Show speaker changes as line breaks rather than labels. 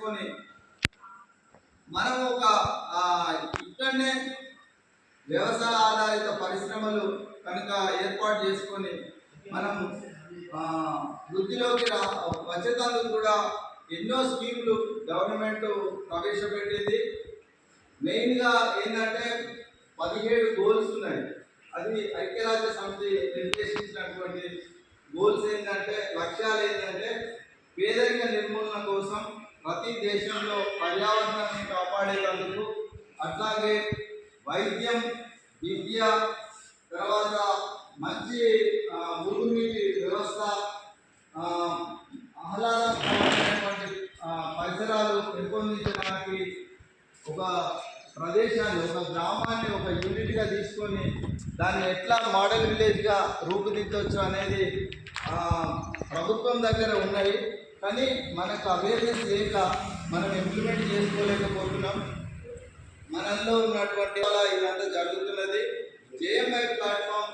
చేసుకొని మనం ఒక ఇక్కడనే వ్యవసాయ ఆధారిత పరిశ్రమలు కనుక ఏర్పాటు చేసుకొని మనం వృద్ధిలోకి వచ్చేటందుకు కూడా ఎన్నో స్కీములు గవర్నమెంట్ ప్రవేశపెట్టింది. మెయిన్గా ఏంటంటే 17 గోల్స్ ఉన్నాయి. అది ఐక్యరాజ్య సమితి నిర్దేశించినటువంటి గోల్స్ ఏంటంటే, లక్ష్యాలు ఏంటంటే పేదరిక నిర్మూలన కోసం ప్రతి దేశంలో పర్యావరణాన్ని కాపాడేందుకు, అట్లాగే వైద్యం, విద్య, తర్వాత మంచి మురుగునీటి వ్యవస్థ, ఆహ్లాదకరమైనటువంటి పరిసరాలు పెంపొందించడానికి ఒక ప్రదేశాన్ని, ఒక గ్రామాన్ని ఒక యూనిట్గా తీసుకొని దాన్ని ఎట్లా మోడల్ విలేజ్గా రూపుదిద్దొచ్చు అనేది ప్రభుత్వం దగ్గర ఉన్నాయి. కానీ మనకు అవేర్నెస్ లేక మనం ఇంప్లిమెంట్ చేసుకోలేకపోతున్నాం. మనలో ఉన్నటువంటి ఇదంతా జరుగుతున్నది. JMI platform